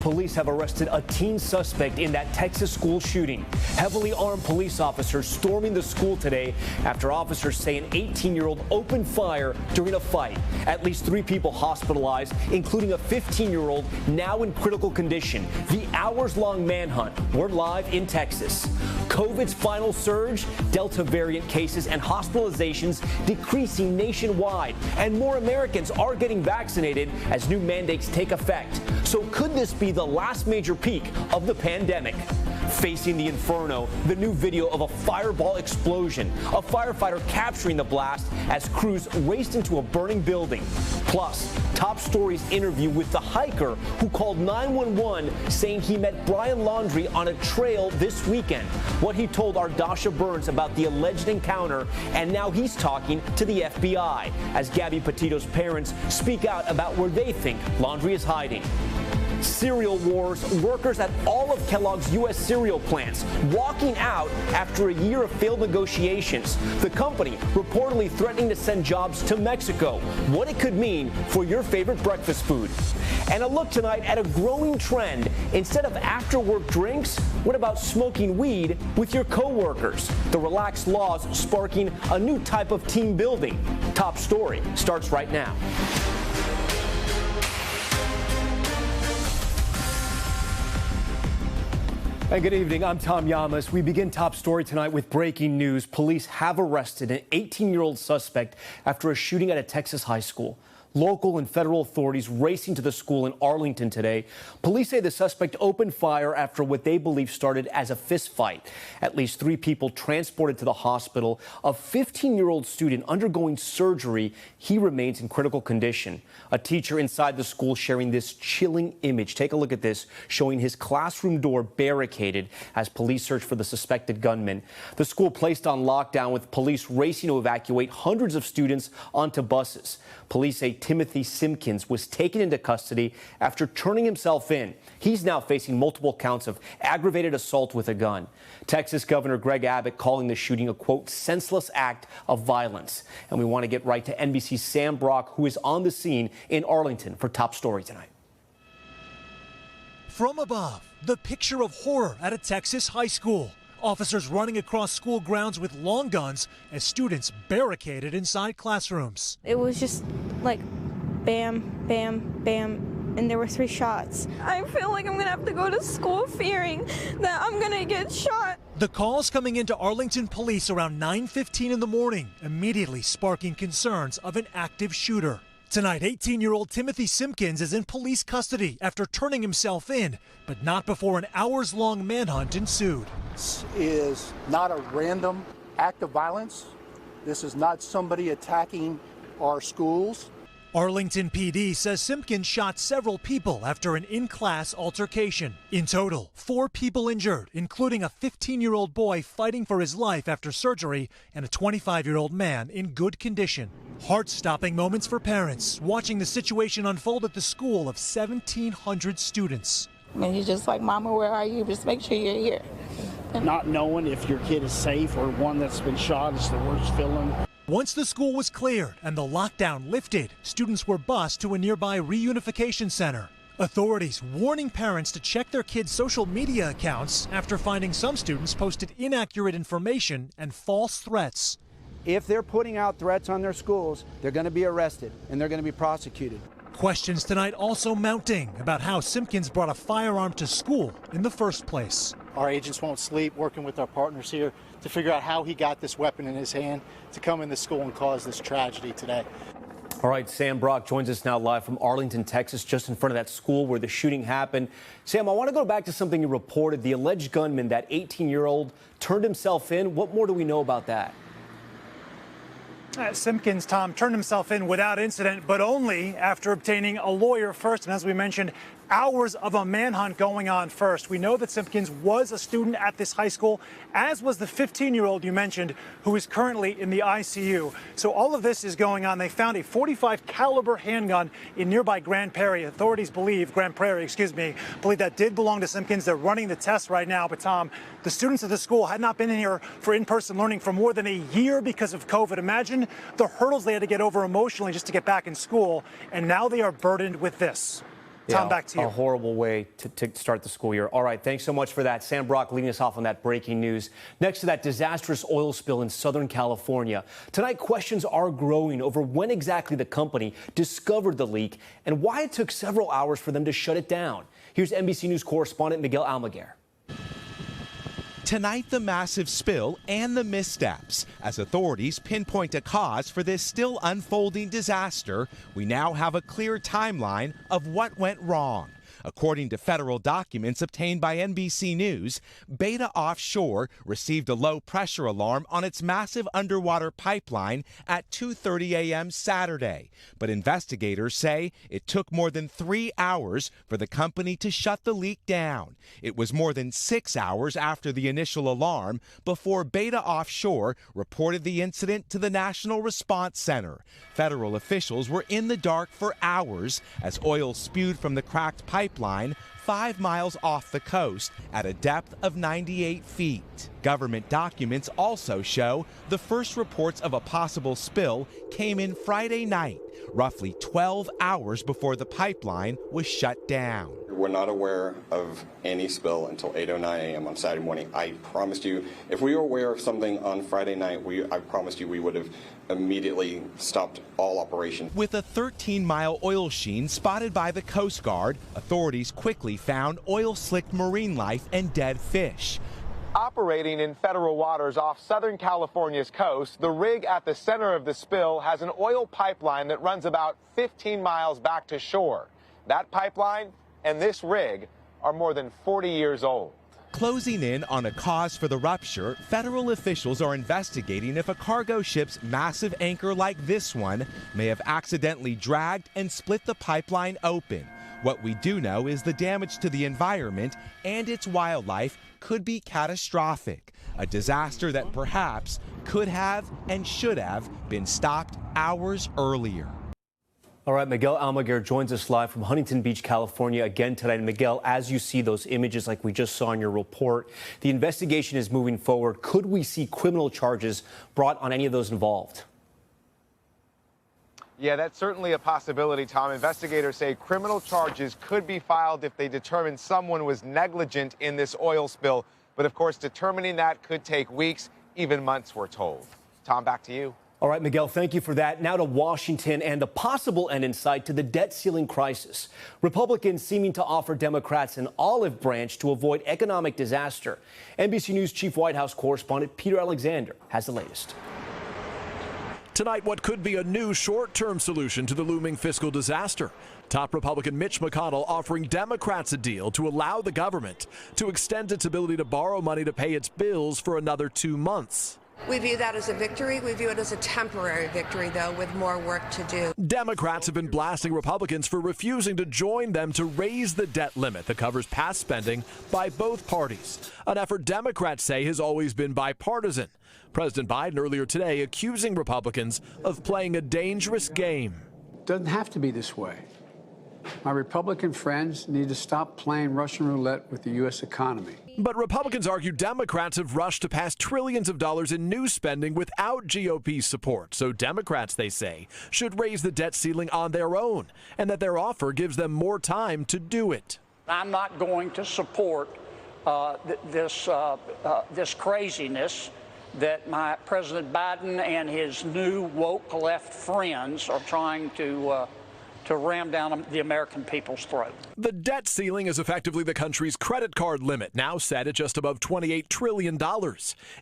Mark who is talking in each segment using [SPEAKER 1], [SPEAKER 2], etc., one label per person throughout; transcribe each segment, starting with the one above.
[SPEAKER 1] Police have arrested a teen suspect in that Texas school shooting. Heavily armed police officers storming the school today after officers say an 18-year-old opened fire during a fight. At least 3 people hospitalized, including a 15-year-old now in critical condition. The hours-long manhunt. We're live in Texas. COVID's final surge, Delta variant cases and hospitalizations decreasing nationwide. And more Americans are getting vaccinated as new mandates take effect. So could this be the last major peak of the pandemic? Facing the inferno, the new video of a fireball explosion, a firefighter capturing the blast as crews raced into a burning building. Plus, Top Story's interview with the hiker who called 911 saying he met Brian Laundrie on a trail this weekend. What he told Ardasha Burns about the alleged encounter, and now he's talking to the FBI as Gabby Petito's parents speak out about where they think Laundrie is hiding. Cereal wars, workers at all of Kellogg's U.S. cereal plants walking out after a year of failed negotiations. The company reportedly threatening to send jobs to Mexico. What it could mean for your favorite breakfast food. And a look tonight at a growing trend. Instead of after-work drinks, what about smoking weed with your coworkers? The relaxed laws sparking a new type of team building. Top Story starts right now. And good evening, I'm Tom Llamas. We begin Top Story tonight with breaking news. Police have arrested an 18-year-old suspect after a shooting at a Texas high school. Local and federal authorities racing to the school in Arlington today. Police say the suspect opened fire after what they believe started as a fist fight. At least 3 people transported to the hospital. A 15-year-old student undergoing surgery. He remains in critical condition. A teacher inside the school sharing this chilling image. Take a look at this, showing his classroom door barricaded as police search for the suspected gunman. The school placed on lockdown with police racing to evacuate hundreds of students onto buses. Police say Timothy Simpkins was taken into custody after turning himself in. He's now facing multiple counts of aggravated assault with a gun. Texas Governor Greg Abbott calling the shooting a, quote, senseless act of violence. And we want to get right to NBC's Sam Brock, who is on the scene in Arlington for Top Story tonight.
[SPEAKER 2] From above, the picture of horror at a Texas high school. Officers running across school grounds with long guns as students barricaded inside classrooms.
[SPEAKER 3] It was just like bam, bam, bam, and there were 3 shots. I feel like I'm gonna have to go to school fearing that I'm gonna get shot.
[SPEAKER 2] The calls coming into Arlington police around 9:15 in the morning, immediately sparking concerns of an active shooter. Tonight, 18-year-old Timothy Simpkins is in police custody after turning himself in, but not before an hours-long manhunt ensued.
[SPEAKER 4] This is not a random act of violence. This is not somebody attacking our schools.
[SPEAKER 2] Arlington PD says Simpkins shot several people after an in-class altercation. In total, 4 people injured, including a 15-year-old boy fighting for his life after surgery and a 25-year-old man in good condition. Heart-stopping moments for parents watching the situation unfold at the school of 1,700 students.
[SPEAKER 5] And you're just like, Mama, where are you? Just make sure you're here.
[SPEAKER 6] Not knowing if your kid is safe or one that's been shot is the worst feeling.
[SPEAKER 2] Once the school was cleared and the lockdown lifted, students were bused to a nearby reunification center. Authorities warning parents to check their kids' social media accounts after finding some students posted inaccurate information and false threats.
[SPEAKER 7] If they're putting out threats on their schools, they're going to be arrested and they're going to be prosecuted.
[SPEAKER 2] Questions tonight also mounting about how Simpkins brought a firearm to school in the first place.
[SPEAKER 4] Our agents won't sleep, working with our partners here to figure out how he got this weapon in his hand to come in the school and cause this tragedy today.
[SPEAKER 1] All right, Sam Brock joins us now live from Arlington, Texas, just in front of that school where the shooting happened. Sam, I want to go back to something you reported. The alleged gunman, that 18-year-old, turned himself in. What more do we know about that?
[SPEAKER 8] Simpkins, Tom, turned himself in without incident, but only after obtaining a lawyer first. And as we mentioned, hours of a manhunt going on first. We know that Simpkins was a student at this high school, as was the 15-year-old you mentioned, who is currently in the ICU. So all of this is going on. They found a .45 caliber handgun in nearby Grand Prairie. Authorities believe that did belong to Simpkins. They're running the test right now. But Tom, the students of the school had not been in here for in-person learning for more than a year because of COVID. Imagine the hurdles they had to get over emotionally just to get back in school. And now they are burdened with this. Tom, back to you.
[SPEAKER 1] A horrible way to start the school year. All right, thanks so much for that. Sam Brock leading us off on that breaking news. Next to that disastrous oil spill in Southern California. Tonight, questions are growing over when exactly the company discovered the leak and why it took several hours for them to shut it down. Here's NBC News correspondent Miguel Almaguer.
[SPEAKER 9] Tonight, the massive spill and the missteps. As authorities pinpoint a cause for this still unfolding disaster, we now have a clear timeline of what went wrong. According to federal documents obtained by NBC News, Beta Offshore received a low-pressure alarm on its massive underwater pipeline at 2:30 a.m. Saturday. But investigators say it took more than 3 hours for the company to shut the leak down. It was more than 6 hours after the initial alarm before Beta Offshore reported the incident to the National Response Center. Federal officials were in the dark for hours as oil spewed from the cracked pipeline 5 miles off the coast at a depth of 98 feet. Government documents also show the first reports of a possible spill came in Friday night, roughly 12 hours before the pipeline was shut down.
[SPEAKER 10] We're not aware of any spill until 8:09 a.m. on Saturday morning. I promised you, if we were aware of something on Friday night, I promised you we would have immediately stopped all operations.
[SPEAKER 9] With a 13-mile oil sheen spotted by the Coast Guard, authorities quickly found oil-slicked marine life and dead fish.
[SPEAKER 11] Operating in federal waters off Southern California's coast, the rig at the center of the spill has an oil pipeline that runs about 15 miles back to shore. That pipeline and this rig are more than 40 years old.
[SPEAKER 9] Closing in on a cause for the rupture, federal officials are investigating if a cargo ship's massive anchor like this one may have accidentally dragged and split the pipeline open. What we do know is the damage to the environment and its wildlife could be catastrophic, a disaster that perhaps could have and should have been stopped hours earlier.
[SPEAKER 1] All right, Miguel Almaguer joins us live from Huntington Beach, California again tonight. And Miguel, as you see those images like we just saw in your report, the investigation is moving forward. Could we see criminal charges brought on any of those involved?
[SPEAKER 11] Yeah, that's certainly a possibility, Tom. Investigators say criminal charges could be filed if they determine someone was negligent in this oil spill. But of course, determining that could take weeks, even months, we're told. Tom, back to you.
[SPEAKER 1] All right, Miguel, thank you for that. Now to Washington and the possible end in sight to the debt ceiling crisis. Republicans seeming to offer Democrats an olive branch to avoid economic disaster. NBC News Chief White House correspondent Peter Alexander has the latest.
[SPEAKER 12] Tonight, what could be a new short-term solution to the looming fiscal disaster. Top Republican Mitch McConnell offering Democrats a deal to allow the government to extend its ability to borrow money to pay its bills for another 2 months.
[SPEAKER 13] We view that as a victory. We view it as a temporary victory, though, with more work to do.
[SPEAKER 12] Democrats have been blasting Republicans for refusing to join them to raise the debt limit that covers past spending by both parties, an effort Democrats say has always been bipartisan. President Biden earlier today accusing Republicans of playing a dangerous game.
[SPEAKER 14] Doesn't have to be this way. My Republican friends need to stop playing Russian roulette with the U.S. economy.
[SPEAKER 12] But Republicans argue Democrats have rushed to pass trillions of dollars in new spending without GOP support. So Democrats, they say, should raise the debt ceiling on their own, and that their offer gives them more time to do it.
[SPEAKER 15] I'm not going to support this craziness that my President Biden and his new woke left friends are trying to ram down the American people's throat.
[SPEAKER 12] The debt ceiling is effectively the country's credit card limit, now set at just above $28 trillion.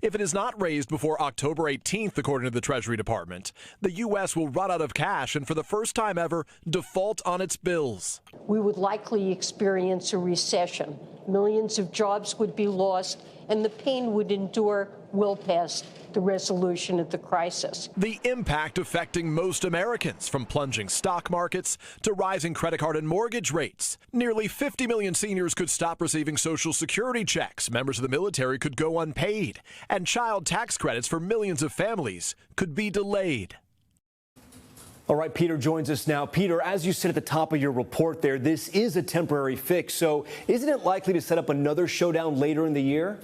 [SPEAKER 12] If it is not raised before October 18th, according to the Treasury Department, the U.S. will run out of cash and for the first time ever, default on its bills.
[SPEAKER 16] We would likely experience a recession. Millions of jobs would be lost, and the pain would endure well past the resolution of the crisis.
[SPEAKER 12] The impact affecting most Americans, from plunging stock markets to rising credit card and mortgage rates. Nearly 50 million seniors could stop receiving Social Security checks. Members of the military could go unpaid. And child tax credits for millions of families could be delayed.
[SPEAKER 1] All right, Peter joins us now. Peter, as you said at the top of your report there, this is a temporary fix. So isn't it likely to set up another showdown later in the year?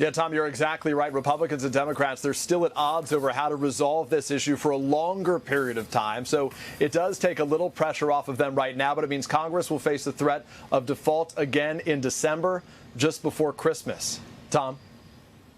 [SPEAKER 12] Yeah, Tom, you're exactly right. Republicans and Democrats, they're still at odds over how to resolve this issue for a longer period of time. So it does take a little pressure off of them right now, but it means Congress will face the threat of default again in December, just before Christmas. Tom?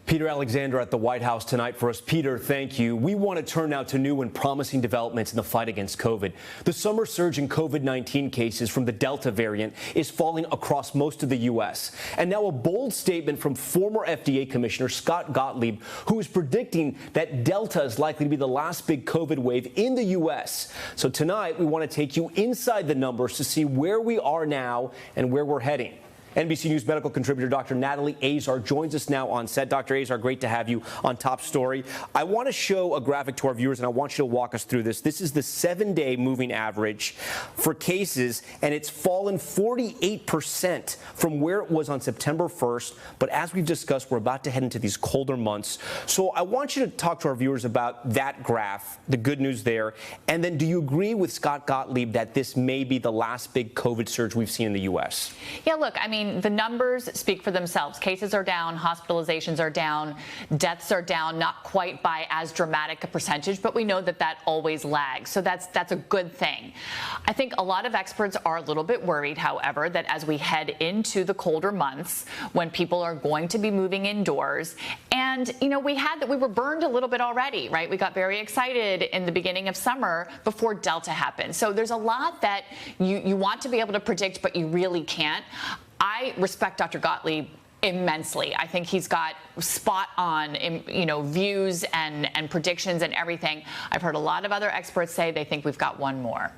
[SPEAKER 1] Peter Alexander at the White House tonight for us. Peter, thank you. We want to turn now to new and promising developments in the fight against COVID. The summer surge in COVID-19 cases from the Delta variant is falling across most of the U.S. And now a bold statement from former FDA Commissioner Scott Gottlieb, who is predicting that Delta is likely to be the last big COVID wave in the U.S. So tonight, we want to take you inside the numbers to see where we are now and where we're heading. NBC News medical contributor Dr. Natalie Azar joins us now on set. Dr. Azar, great to have you on Top Story. I want to show a graphic to our viewers, and I want you to walk us through this. This is the 7-day moving average for cases, and it's fallen 48% from where it was on September 1st. But as we've discussed, we're about to head into these colder months. So I want you to talk to our viewers about that graph, the good news there. And then do you agree with Scott Gottlieb that this may be the last big COVID surge we've seen in the U.S.?
[SPEAKER 17] Yeah, look, I mean, the numbers speak for themselves. Cases are down, hospitalizations are down, deaths are down, not quite by as dramatic a percentage, but we know that that always lags. So that's a good thing. I think a lot of experts are a little bit worried, however, that as we head into the colder months, when people are going to be moving indoors, and, you know, we were burned a little bit already, right? We got very excited in the beginning of summer before Delta happened. So there's a lot that you want to be able to predict, but you really can't. I respect Dr. Gottlieb immensely. I think he's got spot on, views and predictions and everything. I've heard a lot of other experts say they think we've got one more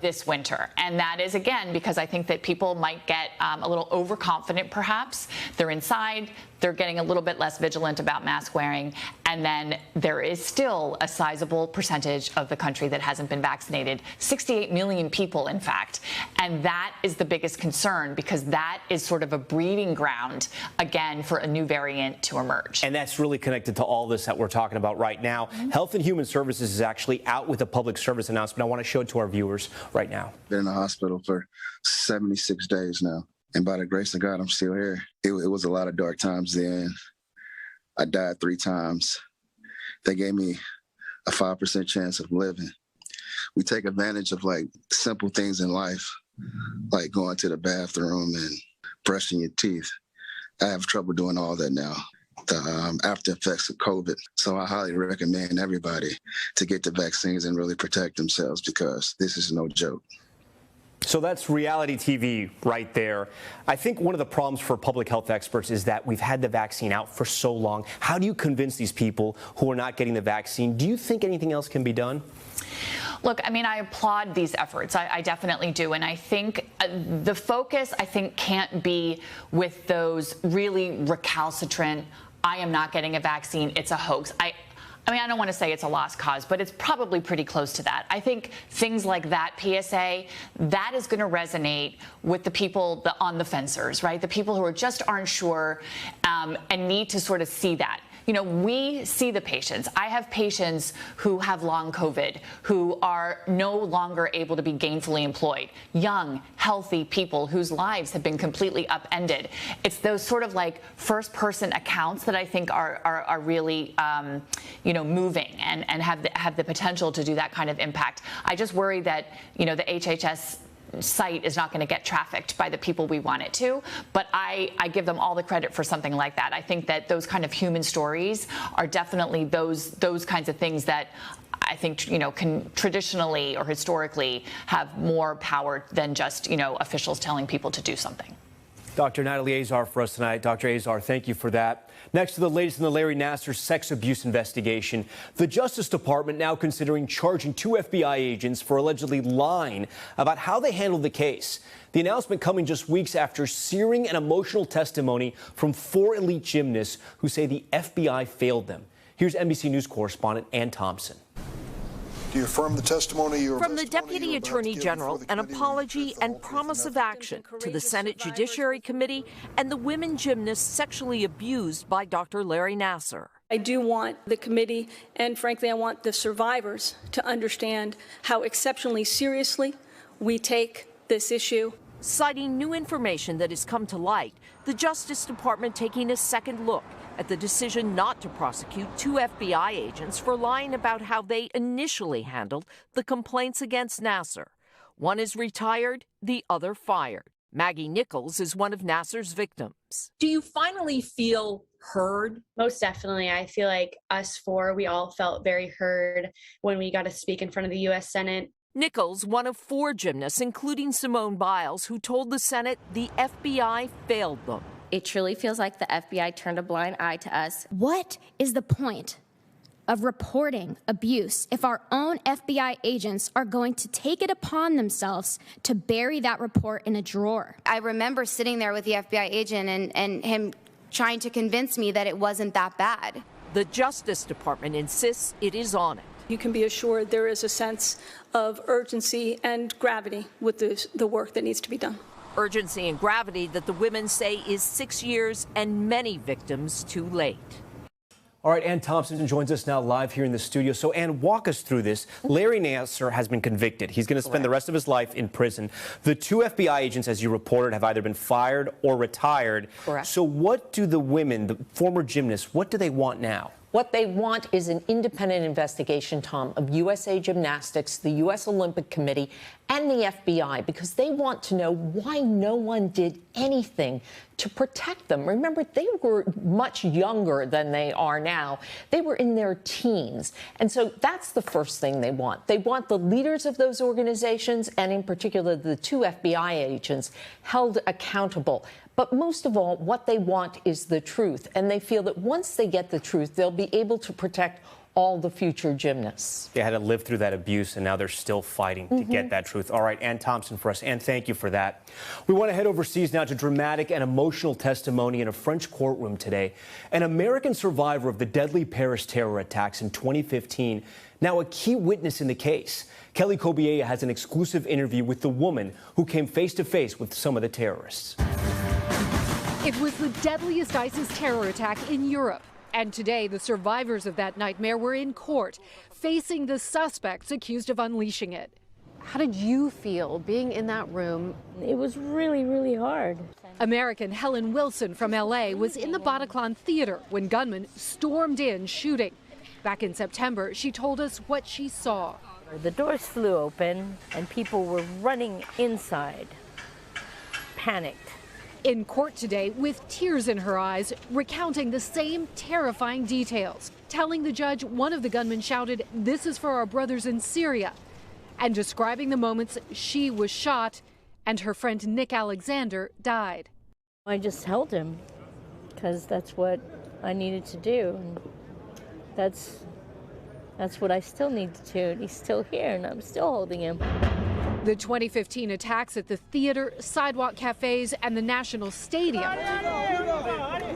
[SPEAKER 17] this winter. And that is, again, because I think that people might get a little overconfident, perhaps. They're inside. They're getting a little bit less vigilant about mask wearing. And then there is still a sizable percentage of the country that hasn't been vaccinated, 68 million people, in fact. And that is the biggest concern, because that is sort of a breeding ground, again, for a new variant to emerge.
[SPEAKER 1] And that's really connected to all this that we're talking about right now. Health and Human Services is actually out with a public service announcement. I want to show it to our viewers right now.
[SPEAKER 18] Been in the hospital for 76 days now. And by the grace of God, I'm still here. It was a lot of dark times then. I died 3 times. They gave me a 5% chance of living. We take advantage of like simple things in life, like going to the bathroom and brushing your teeth. I have trouble doing all that now, the after effects of COVID. So I highly recommend everybody to get the vaccines and really protect themselves, because this is no joke.
[SPEAKER 1] So that's reality TV right there. I think one of the problems for public health experts is that we've had the vaccine out for so long. How do you convince these people who are not getting the vaccine? Do you think anything else can be done?
[SPEAKER 17] Look, I mean, I applaud these efforts. I definitely do. And I think the focus, can't be with those really recalcitrant, I am not getting a vaccine, it's a hoax. I don't want to say it's a lost cause, but it's probably pretty close to that. I think things like that PSA, that is going to resonate with the people on the fencers, right? The people who just aren't sure and need to sort of see that. You know, we see the patients. I have patients who have long COVID, who are no longer able to be gainfully employed. Young, healthy people whose lives have been completely upended. It's those sort of like first-person accounts that I think are really, moving and have the potential to do that kind of impact. I just worry that, the HHS site is not going to get trafficked by the people we want it to, but I give them all the credit for something like that. I think that those kind of human stories are definitely those kinds of things that I think, can traditionally or historically have more power than just, officials telling people to do something.
[SPEAKER 1] Dr. Natalie Azar for us tonight. Dr. Azar, thank you for that. Next to the latest in the Larry Nassar sex abuse investigation, the Justice Department now considering charging 2 FBI agents for allegedly lying about how they handled the case. The announcement coming just weeks after searing and emotional testimony from 4 elite gymnasts who say the FBI failed them. Here's NBC News correspondent Ann Thompson.
[SPEAKER 19] Do you affirm the testimony you
[SPEAKER 20] From the Deputy Attorney General, an apology and promise of action to the Senate Judiciary Committee and the women gymnasts sexually abused by Dr. Larry Nassar.
[SPEAKER 21] I do want the committee, and frankly, I want the survivors to understand how exceptionally seriously we take this issue.
[SPEAKER 20] citing new information that has come to light. The Justice Department taking a second look at the decision not to prosecute two FBI agents for lying about how they initially handled the complaints against Nassar. One is retired, the other fired. Maggie Nichols is one of Nassar's victims.
[SPEAKER 3] Do you finally feel heard?
[SPEAKER 22] Most definitely. I feel like us four, we all felt very heard when we got to speak in front of the U.S. Senate.
[SPEAKER 20] Nichols, one of four gymnasts, including Simone Biles, who told the Senate the FBI failed them.
[SPEAKER 23] It truly feels like the FBI turned a blind eye to us.
[SPEAKER 24] What is the point of reporting abuse if our own FBI agents are going to take it upon themselves to bury that report in a drawer?
[SPEAKER 23] I remember sitting there with the FBI agent and him trying to convince me that it wasn't that bad.
[SPEAKER 20] The Justice Department insists it is on it.
[SPEAKER 21] You can be assured there is a sense of urgency and gravity with the work that needs to be done.
[SPEAKER 20] Urgency and gravity that the women say is 6 years and many victims too late.
[SPEAKER 1] All right, Ann Thompson joins us now live here in the studio. So, Ann, walk us through this. Larry Nassar has been convicted. He's going to spend the rest of his life in prison. The two FBI agents, as you reported, have either been fired or retired.
[SPEAKER 25] Correct.
[SPEAKER 1] So what do the women, the former gymnasts, what do they want now?
[SPEAKER 25] What they want is an independent investigation, Tom, of USA Gymnastics, the U.S. Olympic Committee, and the FBI, because they want to know why no one did anything to protect them. Remember, they were much younger than they are now. They were in their teens. And so that's the first thing they want. They want the leaders of those organizations, and in particular the two FBI agents, held accountable. But most of all, what they want is the truth. And they feel that once they get the truth, they'll be able to protect all the future gymnasts.
[SPEAKER 1] They had to live through that abuse, and now they're still fighting to get that truth. All right, Ann Thompson for us. Ann, thank you for that. We want to head overseas now to dramatic and emotional testimony in a French courtroom today. An American survivor of the deadly Paris terror attacks in 2015, now a key witness in the case. Kelly Kobiella has an exclusive interview with the woman who came face-to-face with some of the terrorists.
[SPEAKER 26] It was the deadliest ISIS terror attack in Europe. And today, the survivors of that nightmare were in court, facing the suspects accused of unleashing it. How did you feel being in that room?
[SPEAKER 27] It was really, really hard.
[SPEAKER 26] American Helen Wilson from L.A. was in the Bataclan Theater when gunmen stormed in shooting. Back in September, she told us what she saw.
[SPEAKER 27] The doors flew open and people were running inside, panicked.
[SPEAKER 26] In court today, with tears in her eyes, recounting the same terrifying details, telling the judge one of the gunmen shouted, "This is for our brothers in Syria," and describing the moments she was shot and her friend Nick Alexander died.
[SPEAKER 27] I just held him because that's what I needed to do. And that's what I still need to do. And he's still here and I'm still holding him.
[SPEAKER 26] The 2015 attacks at the theater, sidewalk cafes, and the National Stadium,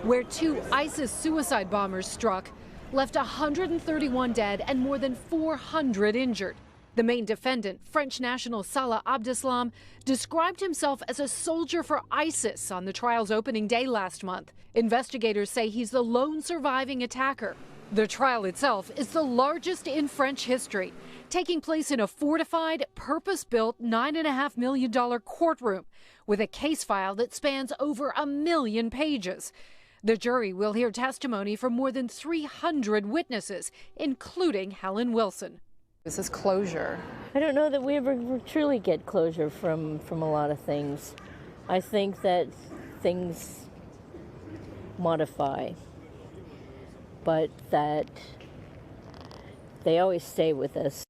[SPEAKER 26] where two ISIS suicide bombers struck, left 131 dead and more than 400 injured. The main defendant, French national Salah Abdeslam, described himself as a soldier for ISIS on the trial's opening day last month. Investigators say he's the lone surviving attacker. The trial itself is the largest in French history, taking place in a fortified, purpose-built $9.5 million courtroom with a case file that spans over 1 million pages. The jury will hear testimony from more than 300 witnesses, including Helen Wilson.
[SPEAKER 27] This is closure. I don't know that we ever truly get closure from a lot of things. I think that things modify, but that they always stay with us.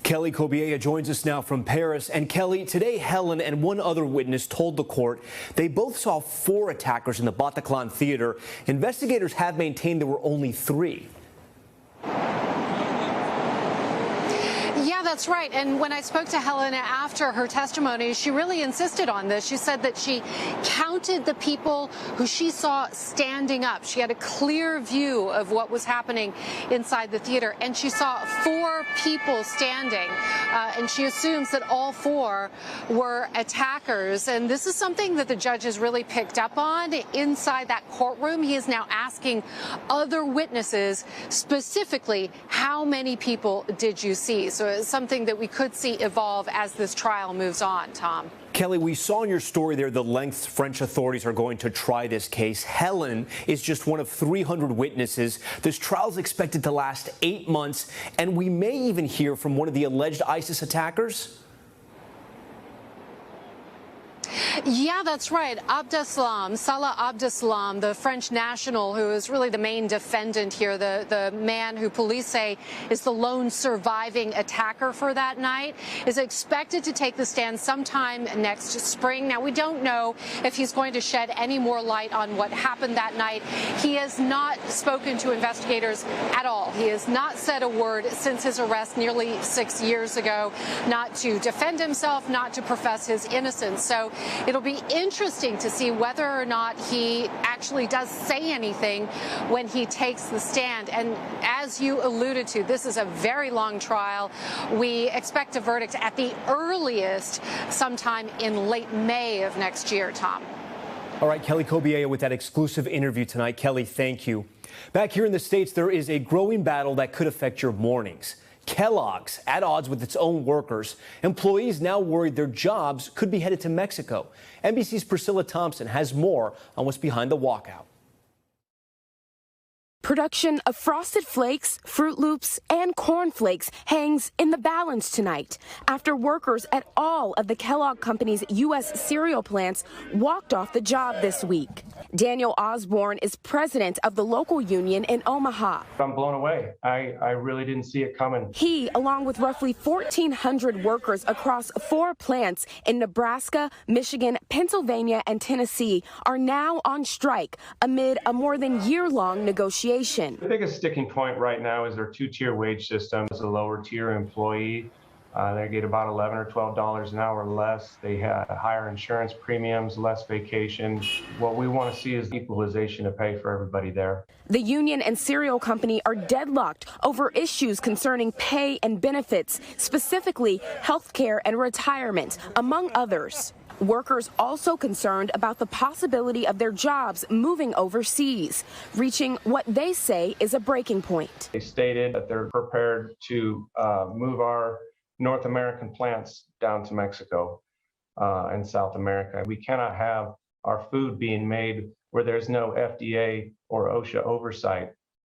[SPEAKER 1] Kelly Kobiella joins us now from Paris. And Kelly, today Helen and one other witness told the court they both saw 4 attackers in the Bataclan Theater. Investigators have maintained there were only 3.
[SPEAKER 26] Yeah, that's right. And when I spoke to Helen after her testimony, she really insisted on this. She said that she counted the people who she saw standing up. She had a clear view of what was happening inside the theater, and she saw 4 people standing. And she assumes that all 4 were attackers. And this is something that the judge has really picked up on inside that courtroom. He is now asking other witnesses specifically, how many people did you see? So something that we could see evolve as this trial moves on, Tom.
[SPEAKER 1] Kelly, we saw in your story there the lengths French authorities are going to try this case. Helen is just one of 300 witnesses. This trial is expected to last 8 months, and we may even hear from one of the alleged ISIS attackers.
[SPEAKER 26] Yeah, that's right. Abdeslam, Salah Abdeslam, the French national who is really the main defendant here, the man who police say is the lone surviving attacker for that night, is expected to take the stand sometime next spring. Now, we don't know if he's going to shed any more light on what happened that night. He has not spoken to investigators at all. He has not said a word since his arrest nearly 6 years ago, not to defend himself, not to profess his innocence. So it'll be interesting to see whether or not he actually does say anything when he takes the stand. And as you alluded to, this is a very long trial. We expect a verdict at the earliest sometime in late May of next year, Tom.
[SPEAKER 1] All right, Kelly Kobiela with that exclusive interview tonight. Kelly, thank you. Back here in the States, there is a growing battle that could affect your mornings. Kellogg's at odds with its own workers. Employees now worried their jobs could be headed to Mexico. NBC's Priscilla Thompson has more on what's behind the walkout.
[SPEAKER 2] Production of Frosted Flakes, Fruit Loops, and Corn Flakes hangs in the balance tonight after workers at all of the Kellogg Company's U.S. cereal plants walked off the job this week. Daniel Osborne is president of the local union in Omaha.
[SPEAKER 4] I'm blown away. I really didn't see it coming.
[SPEAKER 2] He, along with roughly 1,400 workers across 4 plants in Nebraska, Michigan, Pennsylvania, and Tennessee, are now on strike amid a more than year-long negotiation.
[SPEAKER 4] The biggest sticking point right now is their 2-tier wage system. As a lower tier employee, they get about $11 or $12 an hour less. They have higher insurance premiums, less vacation. What we want to see is equalization of pay for everybody there.
[SPEAKER 2] The union and cereal company are deadlocked over issues concerning pay and benefits, specifically health care and retirement, among others. Workers also concerned about the possibility of their jobs moving overseas, reaching what they say is a breaking point.
[SPEAKER 4] They stated that they're prepared to move our North American plants down to Mexico and South America. We cannot have our food being made where there's no FDA or OSHA oversight,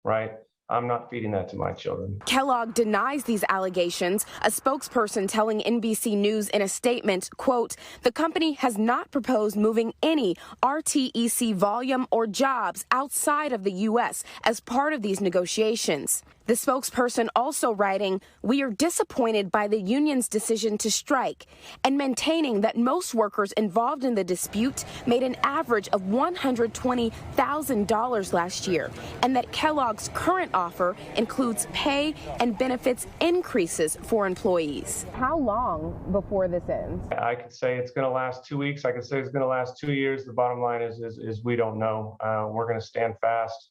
[SPEAKER 4] right? I'm not feeding that to my children.
[SPEAKER 2] Kellogg denies these allegations, a spokesperson telling NBC News in a statement, quote, "The company has not proposed moving any RTEC volume or jobs outside of the U.S. as part of these negotiations." The spokesperson also writing, "We are disappointed by the union's decision to strike," and maintaining that most workers involved in the dispute made an average of $120,000 last year, and that Kellogg's current offer includes pay and benefits increases for employees. How long before this ends?
[SPEAKER 4] I could say it's going to last 2 weeks. I could say it's going to last 2 years. The bottom line is we don't know. We're going to stand fast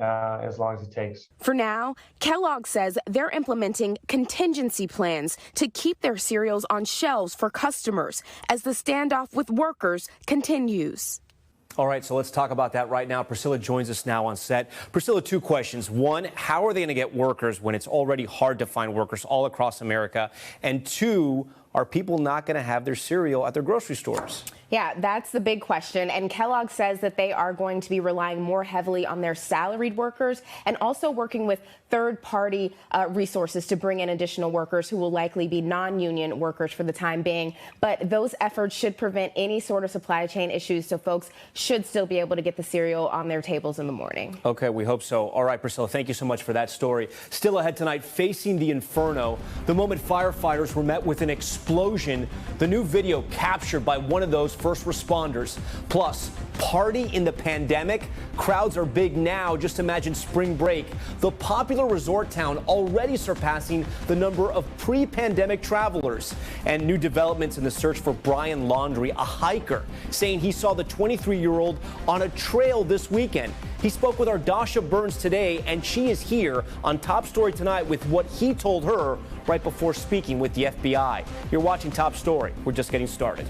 [SPEAKER 4] as long as it takes.
[SPEAKER 2] For now, Kellogg says they're implementing contingency plans to keep their cereals on shelves for customers as the standoff with workers continues.
[SPEAKER 1] All right, so let's talk about that right now. Priscilla joins us now on set. Priscilla, 2 questions. 1, how are they going to get workers when it's already hard to find workers all across America? And 2, are people not going to have their cereal at their grocery stores?
[SPEAKER 5] Yeah, that's the big question. And Kellogg says that they are going to be relying more heavily on their salaried workers and also working with third-party resources to bring in additional workers who will likely be non-union workers for the time being. But those efforts should prevent any sort of supply chain issues, so folks should still be able to get the cereal on their tables in the morning.
[SPEAKER 1] Okay, we hope so. All right, Priscilla, thank you so much for that story. Still ahead tonight, facing the inferno, the moment firefighters were met with an explosion. The new video captured by one of those first responders. Plus, party in the pandemic. Crowds are big now. Just imagine spring break. The popular resort town already surpassing the number of pre-pandemic travelers. And new developments in the search for Brian Laundrie, a hiker, saying he saw the 23-year-old on a trail this weekend. He spoke with our Dasha Burns today, and she is here on Top Story tonight with what he told her right before speaking with the FBI. You're watching Top Story. We're just getting started.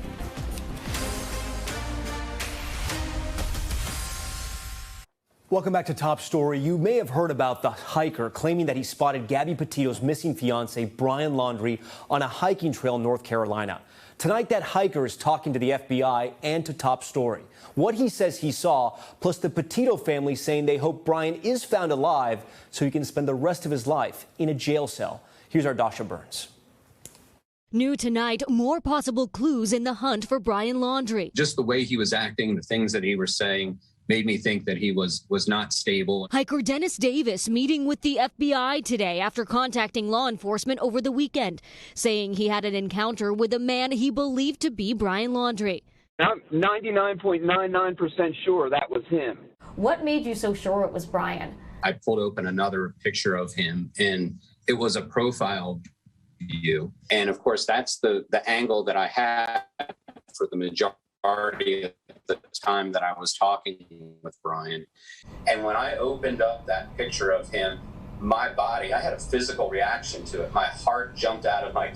[SPEAKER 1] Welcome back to Top Story. You may have heard about the hiker claiming that he spotted Gabby Petito's missing fiance, Brian Laundrie, on a hiking trail in North Carolina. Tonight, that hiker is talking to the FBI and to Top Story. What he says he saw, plus the Petito family saying they hope Brian is found alive so he can spend the rest of his life in a jail cell. Here's our Dasha Burns.
[SPEAKER 6] New tonight, more possible clues in the hunt for Brian Laundrie.
[SPEAKER 7] Just the way he was acting, the things that he was saying, made me think that he was not stable.
[SPEAKER 6] Hiker Dennis Davis meeting with the FBI today after contacting law enforcement over the weekend, saying he had an encounter with a man he believed to be Brian Laundrie.
[SPEAKER 8] I'm 99.99% sure that was him.
[SPEAKER 6] What made you so sure it was Brian?
[SPEAKER 7] I pulled open another picture of him, and it was a profile view. And of course, that's the angle that I had for the majority of the time that I was talking with Brian. And when I opened up that picture of him, my body, I had a physical reaction to it. My heart jumped out of my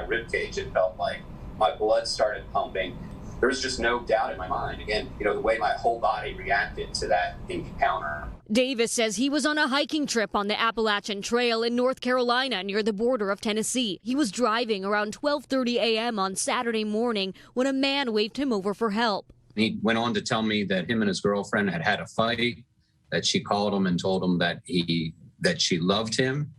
[SPEAKER 7] rib cage. It felt like my blood started pumping. There was just no doubt in my mind. Again, the way my whole body reacted to that encounter.
[SPEAKER 6] Davis says he was on a hiking trip on the Appalachian Trail in North Carolina near the border of Tennessee. He was driving around 12:30 a.m. on Saturday morning when a man waved him over for help.
[SPEAKER 7] He went on to tell me that him and his girlfriend had a fight, that she called him and told him that she loved him.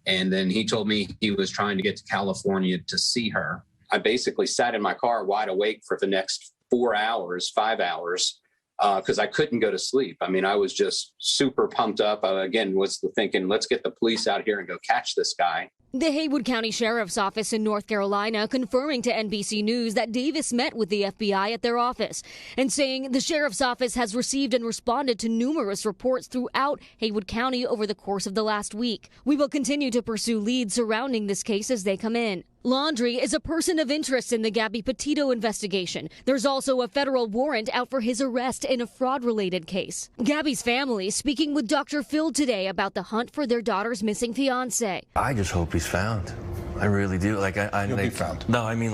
[SPEAKER 7] And then he told me he was trying to get to California to see her. I basically sat in my car wide awake for the next 5 hours, because I couldn't go to sleep. I mean, I was just super pumped up. Again, was thinking, let's get the police out here and go catch this guy.
[SPEAKER 6] The Haywood County Sheriff's Office in North Carolina confirming to NBC News that Davis met with the FBI at their office and saying the Sheriff's Office has received and responded to numerous reports throughout Haywood County over the course of the last week. We will continue to pursue leads surrounding this case as they come in. Laundrie is a person of interest in the Gabby Petito investigation. There's also a federal warrant out for his arrest in a fraud-related case. Gabby's family speaking with Dr. Phil today about the hunt for their daughter's missing fiancé.
[SPEAKER 9] I just hope he's found. I really do. He'll be found. No, I mean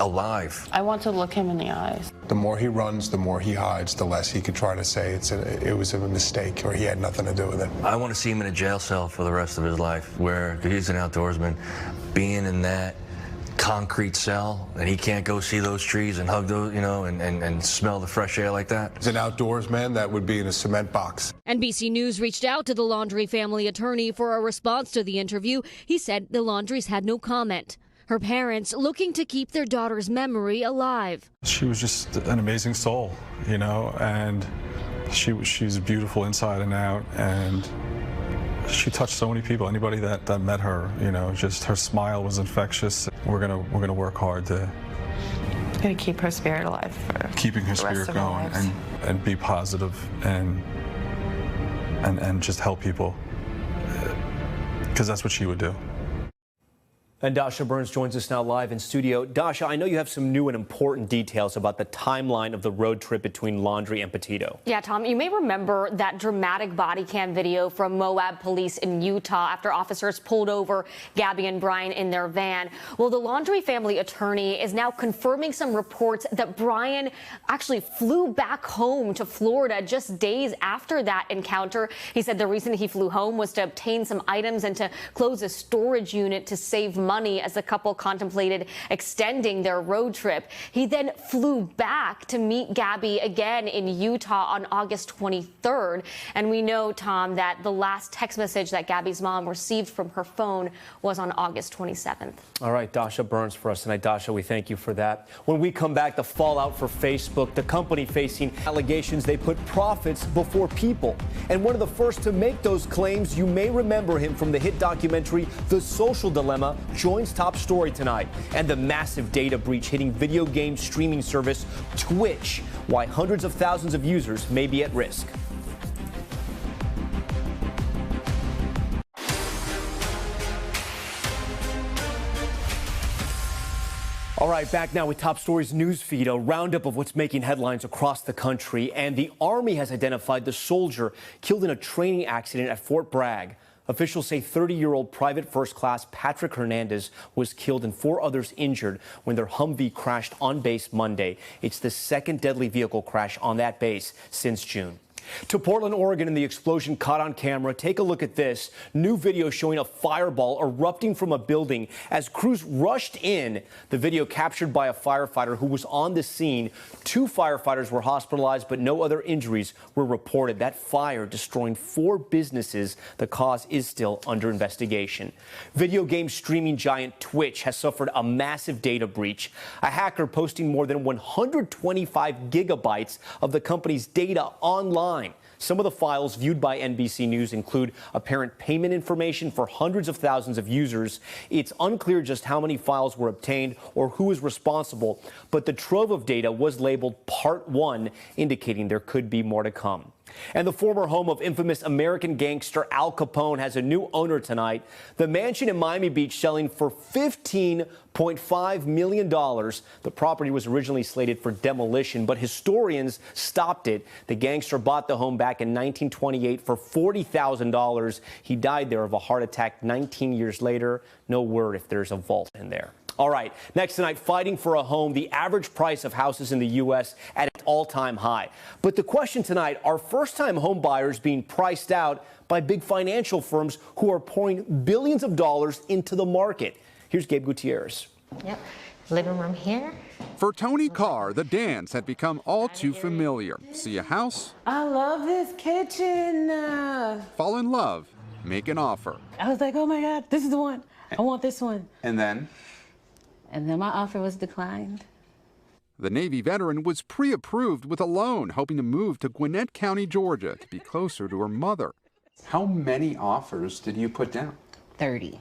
[SPEAKER 9] alive.
[SPEAKER 10] I want to look him in the eyes.
[SPEAKER 19] The more he runs, the more he hides, the less he could try to say it was a mistake or he had nothing to do with it.
[SPEAKER 9] I want to see him in a jail cell for the rest of his life, where he's an outdoorsman, being in that concrete cell and he can't go see those trees and hug those, and smell the fresh air like that.
[SPEAKER 19] As an outdoorsman, that would be in a cement box.
[SPEAKER 6] NBC News reached out to the Laundrie family attorney for a response to the interview. He said the Laundries had no comment. Her parents looking to keep their daughter's memory alive.
[SPEAKER 11] She was just an amazing soul, and she's beautiful inside and out, and she touched so many people. Anybody that met her, just her smile was infectious. We're gonna work hard to
[SPEAKER 10] keep her spirit alive.
[SPEAKER 11] Keeping her spirit going and be positive and just help people, because that's what she would do.
[SPEAKER 1] And Dasha Burns joins us now live in studio. Dasha, I know you have some new and important details about the timeline of the road trip between Laundrie and Petito.
[SPEAKER 6] Yeah, Tom, you may remember that dramatic body cam video from Moab police in Utah after officers pulled over Gabby and Brian in their van. Well, the Laundrie family attorney is now confirming some reports that Brian actually flew back home to Florida just days after that encounter. He said the reason he flew home was to obtain some items and to close a storage unit to save money as the couple contemplated extending their road trip. He then flew back to meet Gabby again in Utah on August 23rd. And we know, Tom, that the last text message that Gabby's mom received from her phone was on August 27th.
[SPEAKER 1] All right, Dasha Burns for us tonight. Dasha, we thank you for that. When we come back, the fallout for Facebook, the company facing allegations they put profits before people. And one of the first to make those claims, you may remember him from the hit documentary The Social Dilemma, joins Top Story tonight. And the massive data breach hitting video game streaming service Twitch, why hundreds of thousands of users may be at risk. All right, back now with Top Story's news feed, a roundup of what's making headlines across the country. And the Army has identified the soldier killed in a training accident at Fort Bragg. Officials say 30-year-old Private First Class Patrick Hernandez was killed and 4 others injured when their Humvee crashed on base Monday. It's the second deadly vehicle crash on that base since June. To Portland, Oregon, and the explosion caught on camera. Take a look at this. New video showing a fireball erupting from a building as crews rushed in. The video captured by a firefighter who was on the scene. 2 firefighters were hospitalized, but no other injuries were reported. That fire destroying 4 businesses. The cause is still under investigation. Video game streaming giant Twitch has suffered a massive data breach. A hacker posting more than 125 gigabytes of the company's data online. Some of the files viewed by NBC News include apparent payment information for hundreds of thousands of users. It's unclear just how many files were obtained or who is responsible, but the trove of data was labeled Part 1, indicating there could be more to come. And the former home of infamous American gangster Al Capone has a new owner tonight. The mansion in Miami Beach selling for $15.5 million. The property was originally slated for demolition, but historians stopped it. The gangster bought the home back in 1928 for $40,000. He died there of a heart attack 19 years later. No word if there's a vault in there. All right, next tonight, fighting for a home, the average price of houses in the U.S. at an all-time high. But the question tonight, are first-time home buyers being priced out by big financial firms who are pouring billions of dollars into the market? Here's Gabe Gutierrez.
[SPEAKER 12] Yep, living room here.
[SPEAKER 13] For Tony Carr, the dance had become all too familiar. See a house?
[SPEAKER 10] I love this kitchen.
[SPEAKER 13] Fall in love, make an offer.
[SPEAKER 10] I was like, oh my God, this is the one. I want this one.
[SPEAKER 13] And then?
[SPEAKER 10] And then my offer was declined.
[SPEAKER 13] The Navy veteran was pre-approved with a loan, hoping to move to Gwinnett County, Georgia, to be closer to her mother.
[SPEAKER 14] How many offers did you put down?
[SPEAKER 10] 30.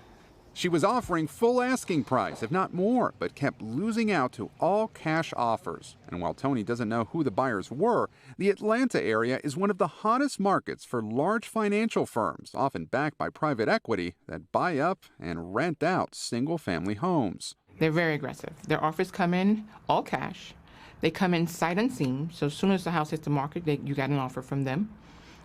[SPEAKER 13] She was offering full asking price, if not more, but kept losing out to all cash offers. And while Tony doesn't know who the buyers were, the Atlanta area is one of the hottest markets for large financial firms, often backed by private equity, that buy up and rent out single-family homes.
[SPEAKER 15] They're very aggressive. Their offers come in all cash. They come in sight unseen. So as soon as the house hits the market, you got an offer from them.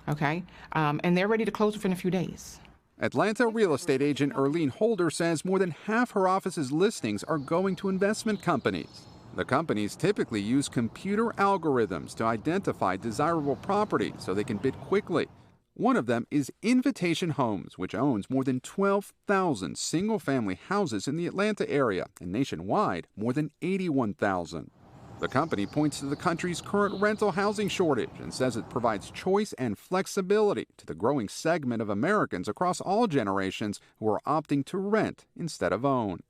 [SPEAKER 15] Okay? And they're ready to close within a few days.
[SPEAKER 13] Atlanta real estate agent Erlene Holder says more than half her office's listings are going to investment companies. The companies typically use computer algorithms to identify desirable property so they can bid quickly. One of them is Invitation Homes, which owns more than 12,000 single-family houses in the Atlanta area, and nationwide, more than 81,000. The company points to the country's current rental housing shortage and says it provides choice and flexibility to the growing segment of Americans across all generations who are opting to rent instead of own.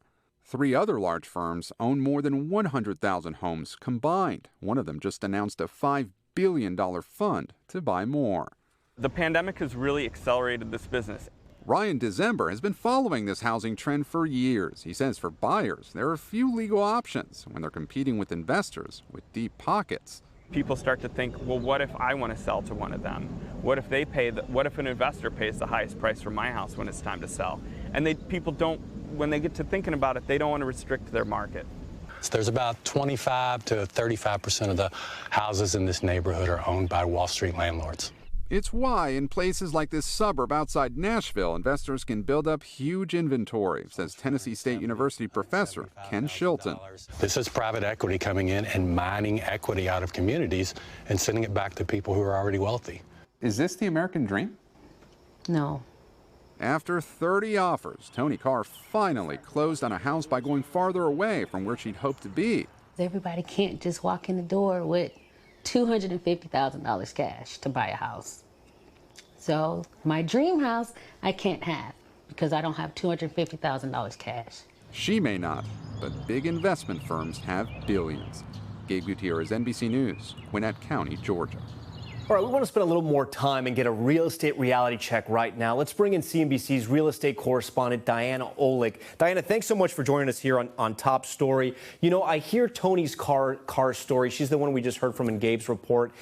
[SPEAKER 13] 3 other large firms own more than 100,000 homes combined. One of them just announced a $5 billion fund to buy more.
[SPEAKER 16] The pandemic has really accelerated this business.
[SPEAKER 13] Ryan December has been following this housing trend for years. He says for buyers, there are few legal options when they're competing with investors with deep pockets.
[SPEAKER 16] People start to think, well, what if I want to sell to one of them? What if they pay? What if an investor pays the highest price for my house when it's time to sell? And people don't, when they get to thinking about it, they don't want to restrict their market.
[SPEAKER 17] So there's about 25 to 35% of the houses in this neighborhood are owned by Wall Street landlords.
[SPEAKER 13] It's why in places like this suburb outside Nashville, investors can build up huge inventory, says Tennessee State University professor Ken Shilton.
[SPEAKER 17] This is private equity coming in and mining equity out of communities and sending it back to people who are already wealthy.
[SPEAKER 14] Is this the American dream?
[SPEAKER 10] No.
[SPEAKER 13] After 30 offers, Tony Carr finally closed on a house by going farther away from where she'd hoped to be.
[SPEAKER 10] Everybody can't just walk in the door with $250,000 cash to buy a house. So my dream house, I can't have because I don't have $250,000 cash.
[SPEAKER 13] She may not, but big investment firms have billions. Gabe Gutierrez, NBC News, Gwinnett County, Georgia.
[SPEAKER 1] All right, we want to spend a little more time and get a real estate reality check right now. Let's bring in CNBC's real estate correspondent, Diana Olick. Diana, thanks so much for joining us here on Top Story. You know, I hear Tony's car story. She's the one we just heard from in Gabe's report.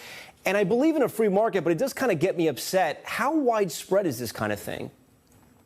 [SPEAKER 1] And I believe in a free market, but it does kind of get me upset. How widespread is this kind of thing?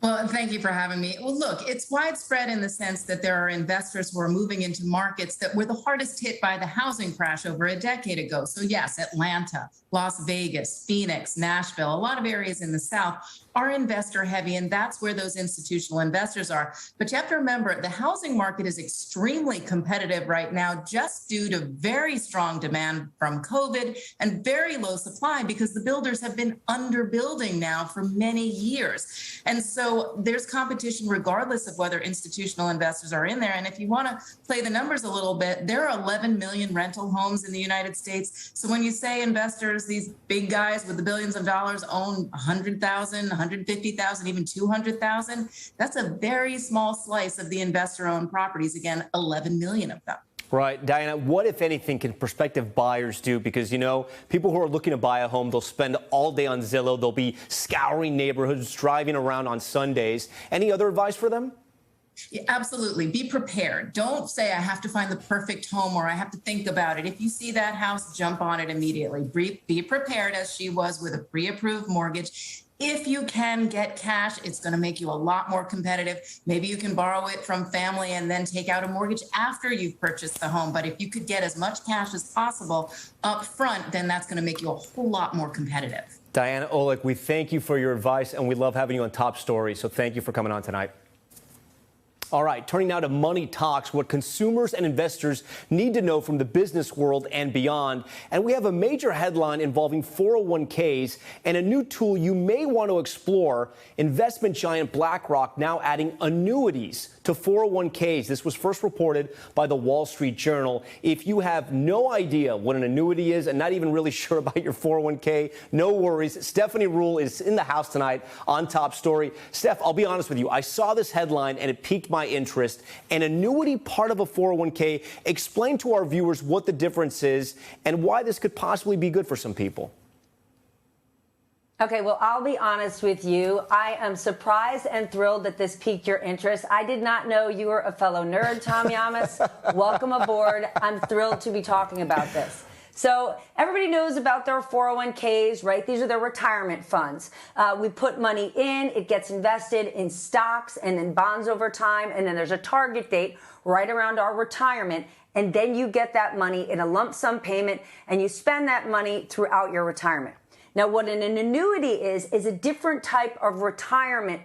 [SPEAKER 18] Well, thank you for having me. Well, look, it's widespread in the sense that there are investors who are moving into markets that were the hardest hit by the housing crash over a decade ago. So yes, Atlanta, Las Vegas, Phoenix, Nashville, a lot of areas in the South are investor heavy, and that's where those institutional investors are. But you have to remember, the housing market is extremely competitive right now just due to very strong demand from COVID and very low supply because the builders have been underbuilding now for many years. And so there's competition regardless of whether institutional investors are in there. And if you want to play the numbers a little bit, there are 11 million rental homes in the United States. So when you say investors, these big guys with the billions of dollars own 100,000, 150,000, even 200,000, that's a very small slice of the investor-owned properties. Again, 11 million of them.
[SPEAKER 1] Right. Diana, what, if anything, can prospective buyers do? Because, you know, people who are looking to buy a home, they'll spend all day on Zillow. They'll be scouring neighborhoods, driving around on Sundays. Any other advice for them?
[SPEAKER 18] Yeah, absolutely. Be prepared. Don't say, I have to find the perfect home or I have to think about it. If you see that house, jump on it immediately. Be prepared, as she was, with a pre-approved mortgage. If you can get cash, it's going to make you a lot more competitive. Maybe you can borrow it from family and then take out a mortgage after you've purchased the home. But if you could get as much cash as possible up front, then that's going to make you a whole lot more competitive.
[SPEAKER 1] Diana Olick, we thank you for your advice, and we love having you on Top Story. So thank you for coming on tonight. All right, turning now to Money Talks, what consumers and investors need to know from the business world and beyond. And we have a major headline involving 401ks and a new tool you may want to explore. Investment giant BlackRock now adding annuities to 401ks. This was first reported by the Wall Street Journal. If you have no idea what an annuity is and not even really sure about your 401k, no worries. Stephanie Ruhle is in the house tonight on Top Story. Steph, I'll be honest with you. I saw this headline and it piqued my interest. An annuity part of a 401k. Explain to our viewers what the difference is and why this could possibly be good for some people.
[SPEAKER 3] Okay, well, I'll be honest with you. I am surprised and thrilled that this piqued your interest. I did not know you were a fellow nerd, Tom Llamas. Welcome aboard. I'm thrilled to be talking about this. So everybody knows about their 401ks, right? These are their retirement funds. We put money in, it gets invested in stocks and in bonds over time, and then there's a target date right around our retirement, and then you get that money in a lump sum payment, and you spend that money throughout your retirement. Now, what an annuity is a different type of retirement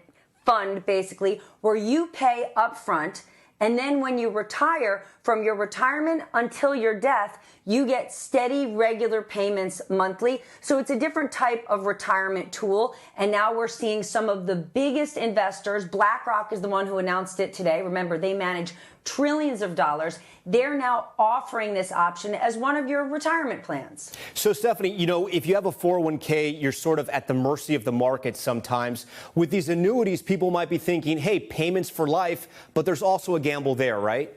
[SPEAKER 3] fund, basically, where you pay upfront, and then when you retire, from your retirement until your death, you get steady, regular payments monthly. So it's a different type of retirement tool. And now we're seeing some of the biggest investors. BlackRock is the one who announced it today. Remember, they manage trillions of dollars. They're now offering this option as one of your retirement plans.
[SPEAKER 1] So, Stephanie, you know, if you have a 401k, you're sort of at the mercy of the market sometimes. With these annuities, people might be thinking, hey, payments for life, but there's also a gamble there, right?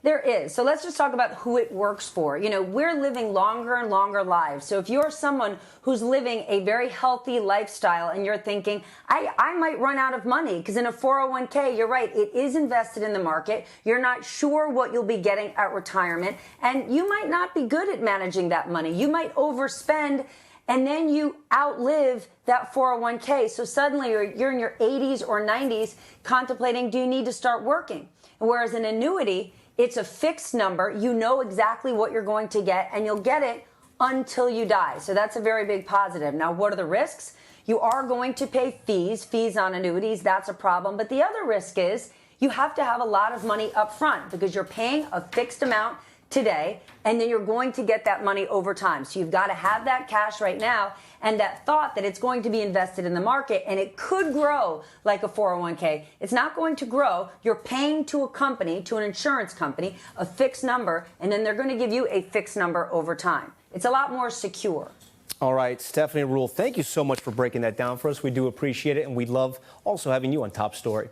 [SPEAKER 3] There is. So let's just talk about who it works for. You know, we're living longer and longer lives. So if you're someone who's living a very healthy lifestyle and you're thinking, I might run out of money, because in a 401k, you're right, it is invested in the market. You're not sure what you'll be getting at retirement, and you might not be good at managing that money. You might overspend, and then you outlive that 401k. So suddenly you're in your 80s or 90s contemplating, do you need to start working? Whereas an annuity, it's a fixed number. You know exactly what you're going to get, and you'll get it until you die. So that's a very big positive. Now, what are the risks? You are going to pay fees on annuities. That's a problem. But the other risk is you have to have a lot of money up front, because you're paying a fixed amount today, and then you're going to get that money over time. So you've got to have that cash right now and that thought that it's going to be invested in the market, and it could grow like a 401k. It's not going to grow. You're paying to a company, to an insurance company, a fixed number, and then they're going to give you a fixed number over time. It's a lot more secure.
[SPEAKER 1] All right, Stephanie Ruhle, thank you so much for breaking that down for us. We do appreciate it, and we love also having you on Top Story.